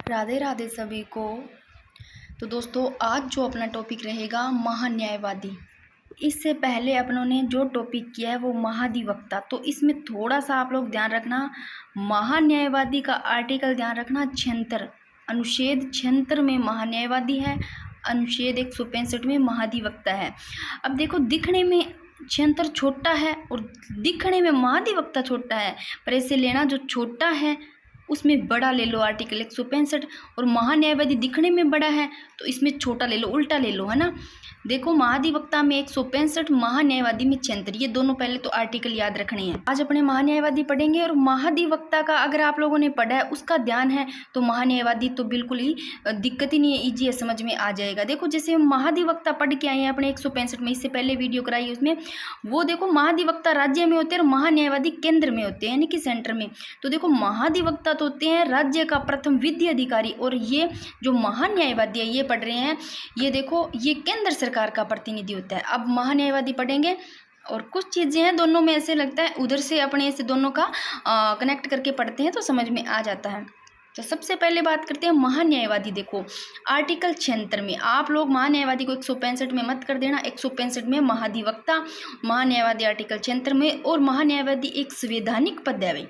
राधे राधे सभी को। तो दोस्तों, आज जो अपना टॉपिक रहेगा महान्यायवादी। इससे पहले अपनों ने जो टॉपिक किया है वो महाधिवक्ता। तो इसमें थोड़ा सा आप लोग ध्यान रखना, महान्यायवादी का आर्टिकल ध्यान रखना 76, अनुच्छेद 76 में महान्यायवादी है, अनुच्छेद 165 में महाधिवक्ता है। अब देखो, दिखने में 76 छोटा है और दिखने में महाधिवक्ता छोटा है, पर ऐसे लेना जो छोटा है उसमें बड़ा ले लो आर्टिकल 165, और महान्यायवादी दिखने में बड़ा है तो इसमें छोटा ले लो, उल्टा ले लो, है ना। देखो, महाधिवक्ता में 165, महान्यायवादी में 76, ये दोनों पहले तो आर्टिकल याद रखने हैं। आज अपने महान्यायवादी पढ़ेंगे, और महाधिवक्ता का अगर आप लोगों ने पढ़ा है, उसका ध्यान है, तो महान्यायवादी तो बिल्कुल ही दिक्कत ही नहीं है, ईजी है, समझ में आ जाएगा। देखो, जैसे महाधिवक्ता पढ़ के आए हैं अपने 165 में, इससे पहले वीडियो कराई उसमें, वो देखो महाधिवक्ता राज्य में होते हैं और महान्यायवादी केंद्र में होते हैं, यानी कि सेंटर में। तो देखो, महाधिवक्ता तो होते हैं राज्य का प्रथम विधि अधिकारी, और ये जो महान्यायवादी है ये पढ़ रहे हैं, ये देखो ये केंद्र सरकार का प्रतिनिधि होता है। अब महान्यायवादी पढ़ेंगे, और कुछ चीज़ें हैं दोनों में, ऐसे लगता है उधर से अपने से दोनों का कनेक्ट करके पढ़ते हैं तो समझ में आ जाता है। तो सबसे पहले बात करते हैं महान्यायवादी। देखो, आर्टिकल 76 में आप लोग महान्यायवादी को 165 में मत कर देना, 165 में महाधिवक्ता, महान्यायवादी आर्टिकल 76 में। और महान्यायवादी एक संवैधानिक पद है भाई।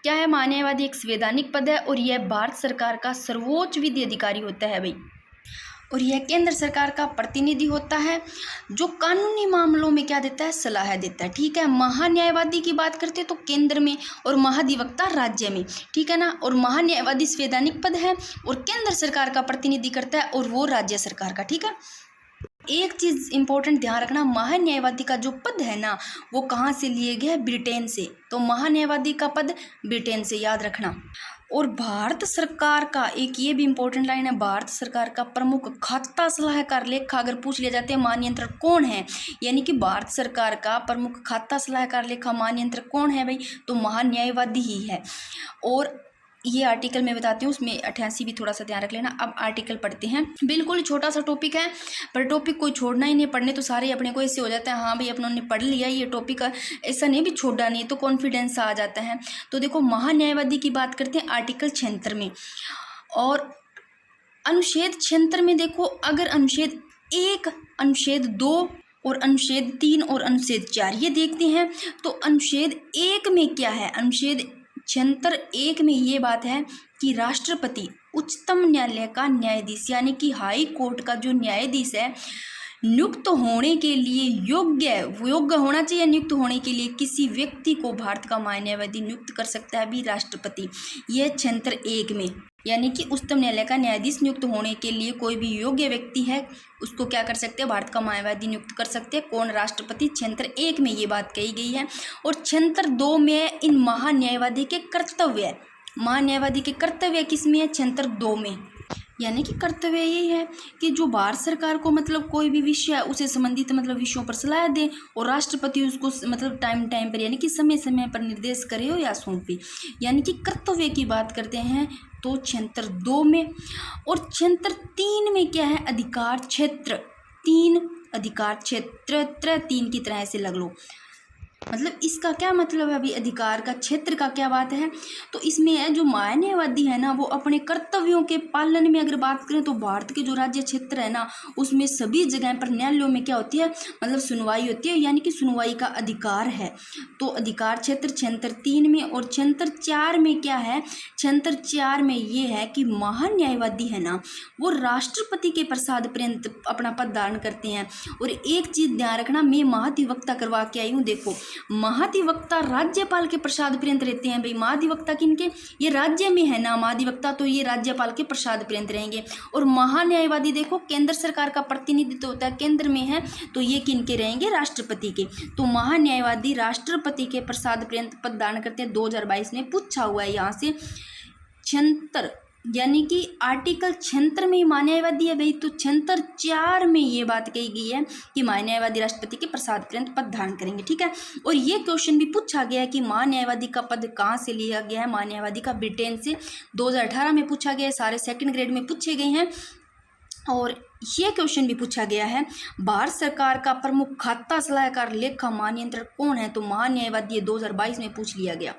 क्या है? महान्यायवादी एक संवैधानिक पद है, और यह भारत सरकार का सर्वोच्च विधि अधिकारी होता है भाई, और यह केंद्र सरकार का प्रतिनिधि होता है, जो कानूनी मामलों में क्या देता है? सलाह देता है, ठीक है। महान्यायवादी की बात करते हैं तो केंद्र में, और महाधिवक्ता राज्य में, ठीक है ना। और महान्यायवादी संवैधानिक पद है और केंद्र सरकार का प्रतिनिधि करता है, और वो राज्य सरकार का, ठीक है। एक चीज़ इंपॉर्टेंट ध्यान रखना, महान्यायवादी का जो पद है ना, वो कहाँ से लिए गया है? ब्रिटेन से। तो महान्यायवादी का पद ब्रिटेन से, याद रखना। और भारत सरकार का एक ये भी इंपॉर्टेंट लाइन है, भारत सरकार का प्रमुख खाता सलाहकार लेखा अगर पूछ लिया जाते हैं महानियंत्रक कौन है, यानी कि भारत सरकार का प्रमुख खाता सलाहकार लेखा महानियंत्रक कौन है भाई? तो महान्यायवादी ही है। और ये आर्टिकल मैं बताती हूँ, उसमें 88 भी थोड़ा सा ध्यान रख लेना। अब आर्टिकल पढ़ते हैं, बिल्कुल छोटा सा टॉपिक है, पर टॉपिक कोई छोड़ना ही नहीं। पढ़ने तो सारे अपने को ऐसे हो जाता है, हाँ भाई अपनों ने पढ़ लिया ये टॉपिक, ऐसा नहीं भी छोड़ना नहीं, तो कॉन्फिडेंस आ जाता है। तो देखो, महान्यायवादी की बात करते हैं आर्टिकल 76 में, और अनुच्छेद 76 में देखो, अगर अनुच्छेद 1, अनुच्छेद 2 और अनुच्छेद 3 और अनुच्छेद 4 ये देखते हैं, तो अनुच्छेद 1 में क्या है? अनुच्छेद 76 1 में ये बात है कि राष्ट्रपति उच्चतम न्यायालय का न्यायाधीश, यानी कि हाई कोर्ट का जो न्यायाधीश है, नियुक्त होने के लिए योग्य होना चाहिए। नियुक्त होने के लिए किसी व्यक्ति को भारत का महान्यायवादी नियुक्त कर सकता है भी राष्ट्रपति। यह 76 1 में, यानी कि उच्चतम न्यायालय का न्यायाधीश नियुक्त होने के लिए कोई भी योग्य व्यक्ति है, उसको क्या कर सकते हैं? भारत का महान्यायवादी नियुक्त कर सकते हैं। कौन? राष्ट्रपति। 76 1 में ये बात कही गई है। और 76 2 में इन महान्यायवादी के कर्तव्य है। महान्यायवादी के कर्तव्य किस में है? 76 2 में, यानी कि कर्तव्य यही है कि जो भारत सरकार को मतलब कोई भी विषय है उसे संबंधित मतलब विषयों पर सलाह दे, और राष्ट्रपति उसको मतलब टाइम पर, यानी कि समय समय पर निर्देश करे हो या सौंपे, यानी कि कर्तव्य की बात करते हैं। तो 76 2 में। और 76 3 में क्या है? अधिकार क्षेत्र 3, अधिकार क्षेत्र 3 की तरह से लग लो। मतलब इसका क्या मतलब है अभी? अधिकार का क्षेत्र का क्या बात है? तो इसमें है जो महान्यायवादी है ना, वो अपने कर्तव्यों के पालन में अगर बात करें तो भारत के जो राज्य क्षेत्र है ना, उसमें सभी जगह पर न्यायालयों में क्या होती है? मतलब सुनवाई होती है, यानी कि सुनवाई का अधिकार है। तो अधिकार क्षेत्र 76 3 में। और 76 4 में क्या है? 76 4 में ये है कि महान्यायवादी है ना, वो राष्ट्रपति के प्रसाद पर्यंत अपना पद धारण करते हैं। और एक चीज़ ध्यान रखना, मैं महाधिवक्ता करवा के आई हूँ, देखो महाधिवक्ता राज्यपाल के प्रसाद पर्यंत रहते हैं भाई। महाधिवक्ता किनके? ये राज्य में है ना महाधिवक्ता, तो ये राज्यपाल के प्रसाद पर्यंत रहेंगे। और महान्यायवादी देखो, केंद्र सरकार का प्रतिनिधित्व होता है, केंद्र में है, तो ये किनके रहेंगे? राष्ट्रपति के। तो महान्यायवादी राष्ट्रपति के प्रसाद पर्यंत पद धारण करते हैं। 2022 में पूछा हुआ है यहाँ से। 76, यानी कि आर्टिकल 76 में महान्यायवादी है भाई, तो 76 4 में ये बात कही गई है कि महान्यायवादी राष्ट्रपति के प्रसाद पर्यंत पद धारण करेंगे, ठीक है। और ये क्वेश्चन भी पूछा गया है कि महान्यायवादी का पद कहाँ से लिया गया है? महान्यायवादी का ब्रिटेन से। 2018 में पूछा गया है, सारे सेकंड ग्रेड में पूछे गए हैं। और ये क्वेश्चन भी पूछा गया है, भारत सरकार का प्रमुख खाता सलाहकार लेखा महानियंत्रक कौन है? तो महान्यायवादी 2022 में पूछ लिया गया।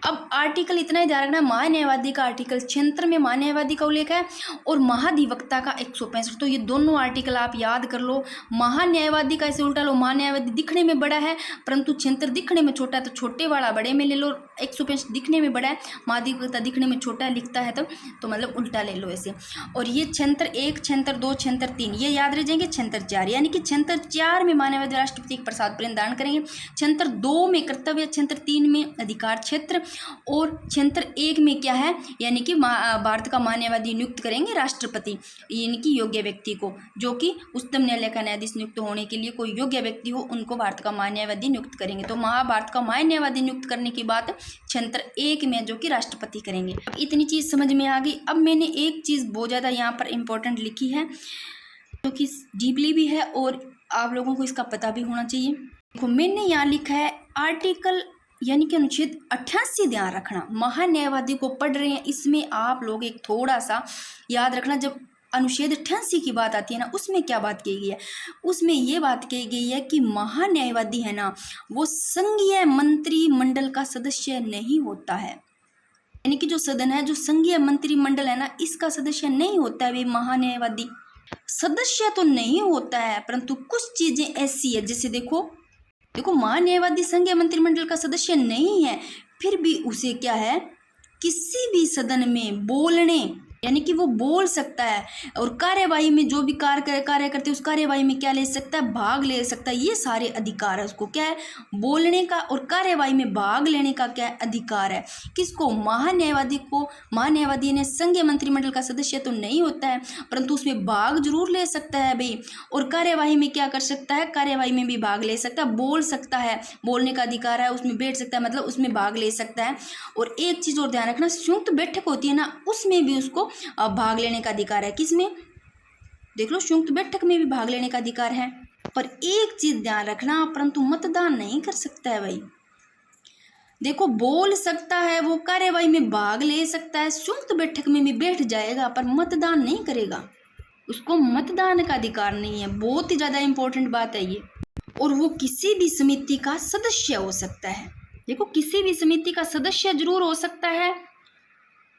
अब आर्टिकल इतना ही ध्यान रखना, महान्यायवादी का आर्टिकल 76 में महान्यायवादी का उल्लेख है और महाधिवक्ता का 165। तो ये दोनों आर्टिकल आप याद कर लो। महान्यायवादी का ऐसे उल्टा लो, महान्यायवादी दिखने में बड़ा है परंतु 76 दिखने में छोटा है, तो छोटे वाला बड़े में ले लो, 165 दिखने में बड़ा है, महाधिवक्ता दिखने में छोटा है लिखता है तो मतलब उल्टा ले लो ऐसे। और ये 76 76 2 76 3 ये याद रह जाएंगे। 76 4 यानी कि 76 4 में महान्यायवादी राष्ट्रपति के प्रसाद प्रदान करेंगे, 76 2 में कर्तव्य, 76 3 में अधिकार क्षेत्र और 76 1 में क्या है, यानी कि भारत का महान्यायवादी नियुक्त करेंगे राष्ट्रपति, यानी कि योग्य व्यक्ति को, जो कि उच्चतम न्यायालय का न्यायाधीश नियुक्त होने के लिए कोई योग्य व्यक्ति हो उनको भारत का महान्यायवादी नियुक्त करेंगे। तो भारत का महान्यायवादी नियुक्त करने की बात 76 1 में जो कि राष्ट्रपति करेंगे। अब इतनी चीज़ समझ में आ गई। अब मैंने एक चीज़ बहुत ज़्यादा यहाँ पर इम्पोर्टेंट लिखी है जो कि डीपली भी है और आप लोगों को इसका पता भी होना चाहिए। देखो मैंने यहाँ लिखा है आर्टिकल यानी कि अनुच्छेद 88 ध्यान रखना। महान्यायवादी को पढ़ रहे हैं, इसमें आप लोग एक थोड़ा सा याद रखना, जब अनुच्छेद 88 की बात आती है ना, उसमें क्या बात कही गई है, उसमें ये बात कही गई है कि महान्यायवादी है ना वो संघीय मंत्रिमंडल का सदस्य नहीं होता है, यानी कि जो सदन है, जो संघीय मंत्रिमंडल है ना, इसका सदस्य नहीं होता है वे महान्यायवादी। सदस्य तो नहीं होता है परंतु कुछ चीजें ऐसी है, जैसे देखो महान्यायवादी संघीय मंत्रिमंडल का सदस्य नहीं है, फिर भी उसे क्या है, किसी भी सदन में बोलने, यानी कि वो बोल सकता है और कार्यवाही में जो भी कार्य करते उस कार्यवाही में क्या ले सकता है, भाग ले सकता है। ये सारे अधिकार है उसको, क्या है, बोलने का और कार्यवाही में भाग लेने का क्या अधिकार है, किसको, महान्यायवादी को। महान्यायवादी ने संघीय मंत्रिमंडल का सदस्य तो नहीं होता है परंतु उसमें भाग जरूर ले सकता है भाई, और कार्यवाही में क्या कर सकता है, कार्यवाही में भी भाग ले सकता है, बोल सकता है, बोलने का अधिकार है, उसमें बैठ सकता है, मतलब उसमें भाग ले सकता है। और एक चीज और ध्यान रखना, संयुक्त बैठक होती है ना, उसमें भी उसको भाग लेने का अधिकार है। किसमें, देख लो, संयुक्त बैठक में भी भाग लेने का अधिकार है। पर एक चीज ध्यान रखना, परंतु मतदान नहीं कर सकता है भाई। देखो बोल सकता है, वो कार्यवाही में भाग ले सकता है, संयुक्त बैठक में भी बैठ जाएगा पर मतदान नहीं करेगा, उसको मतदान का अधिकार नहीं है। बहुत ही ज्यादा इंपॉर्टेंट बात है ये। और वो किसी भी समिति का सदस्य हो सकता है, देखो किसी भी समिति का सदस्य जरूर हो सकता है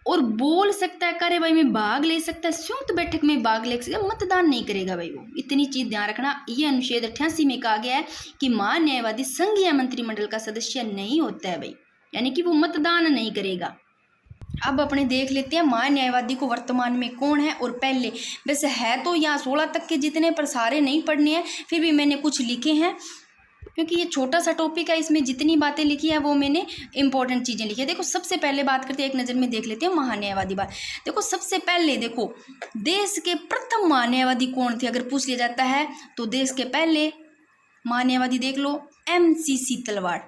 और बोल सकता है, कार्यवाही में भाग ले सकता है, संयुक्त बैठक में भाग ले सकता है, मतदान नहीं करेगा भाई वो। इतनी चीज ध्यान रखना। ये अनुच्छेद 88 में कहा गया है कि महान्यायवादी संघीय मंत्रिमंडल का सदस्य नहीं होता है भाई, यानी कि वो मतदान नहीं करेगा। अब अपने देख लेते हैं महान्यायवादी को वर्तमान में कौन है और पहले। वैसे है तो यहाँ 16 तक के जितने, पर सारे नहीं पढ़ने हैं, फिर भी मैंने कुछ लिखे हैं क्योंकि ये छोटा सा टॉपिक है, इसमें जितनी बातें लिखी है वो मैंने इंपॉर्टेंट चीज़ें लिखी है। देखो सबसे पहले बात करते हैं, एक नज़र में देख लेते हैं महान्यायवादी बात। देखो सबसे पहले देखो देश के प्रथम महान्यायवादी कौन थे, अगर पूछ लिया जाता है तो देश के पहले महान्यायवादी देख लो MC सीतलवाड़।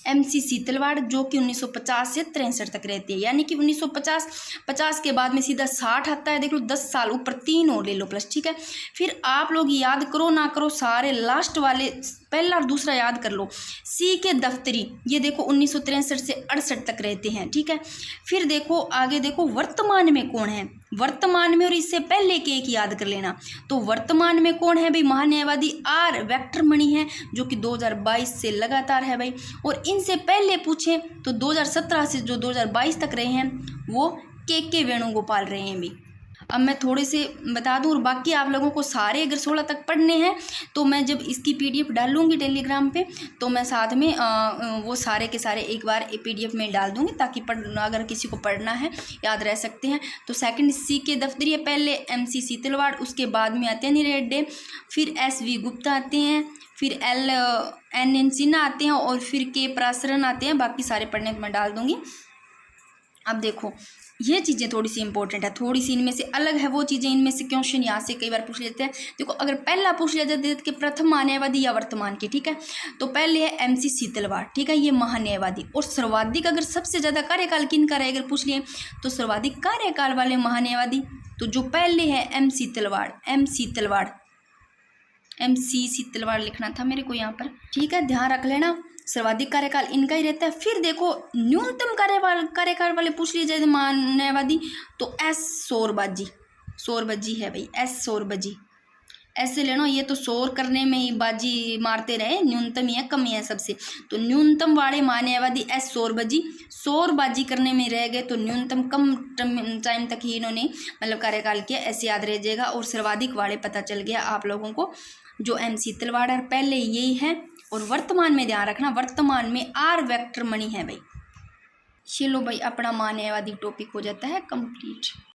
MC सीतलवाड़ जो कि 1950 से 63 तक रहती है, यानी कि 1950 के बाद में सीधा 60 आता है। देख लो 10 साल ऊपर 3 और ले लो प्लस, ठीक है। फिर आप लोग याद करो ना करो, सारे लास्ट वाले पहला और दूसरा याद कर लो। C के दफ्तरी, ये देखो 1963 से 68 तक रहते हैं, ठीक है। फिर देखो आगे देखो वर्तमान में कौन है, वर्तमान में, और इससे पहले के एक याद कर लेना। तो वर्तमान में कौन है भाई, महान्यायवादी R वेंकटरमणि है जो कि 2022 से लगातार है भाई। और इनसे पहले पूछे तो 2017 से जो 2022 तक रहे हैं वो के वेणुगोपाल रहे हैं भाई। अब मैं थोड़े से बता दूं, और बाकी आप लोगों को सारे अगर 16 तक पढ़ने हैं तो मैं जब इसकी PDF डालूंगी टेलीग्राम पे तो मैं साथ में वो सारे के सारे एक बार PDF में डाल दूंगी, ताकि अगर किसी को पढ़ना है याद रह सकते हैं। तो सेकंड C के दफ्तरी है, पहले MC सीतलवाड़, उसके बाद में आते हैं निरेड्डे, फिर SV गुप्ता आते हैं, फिर LN सिन्हा आते हैं और फिर के पराशरन आते हैं। बाकी सारे पढ़ने मैं डाल दूंगी। अब देखो ये चीज़ें थोड़ी सी इंपॉर्टेंट है, थोड़ी सी इनमें से अलग है वो चीज़ें, इनमें से क्वेश्चन यहाँ से कई बार पूछ लेते हैं। देखो अगर पहला पूछ लिया जाता है कि प्रथम महान्यायवादी या वर्तमान के, ठीक है, तो पहले है MC सीतलवाड़, ठीक है, ये महान्यायवादी। और सर्वाधिक अगर सबसे ज़्यादा कार्यकाल किनका रहे अगर पूछ लिए तो सर्वाधिक कार्यकाल वाले महान्यायवादी, तो जो पहले है MC सीतलवाड़ लिखना था मेरे को यहाँ पर, ठीक है, ध्यान रख लेना, सर्वाधिक कार्यकाल इनका ही रहता है। फिर देखो न्यूनतम कार्यकाल वाले पूछ लिए जाए महान्यायवादी तो S शोरबाजी है भाई, S ऐसे लेना, ये तो शोर करने में ही बाजी मारते रहे, न्यूनतम या कम है सबसे। तो न्यूनतम वाले महान्यायवादी एस शोरबाजी करने में रह गए, तो न्यूनतम कम टाइम तक ही इन्होंने मतलब कार्यकाल किया, ऐसे याद रह जाएगा। और सर्वाधिक वाले पता चल गया आप लोगों को, जो MC तलवाड़ा पहले यही है। और वर्तमान में ध्यान रखना, वर्तमान में R वेक्टर मणि है भाई। चलो भाई, अपना महान्यायवादी टॉपिक हो जाता है कंप्लीट।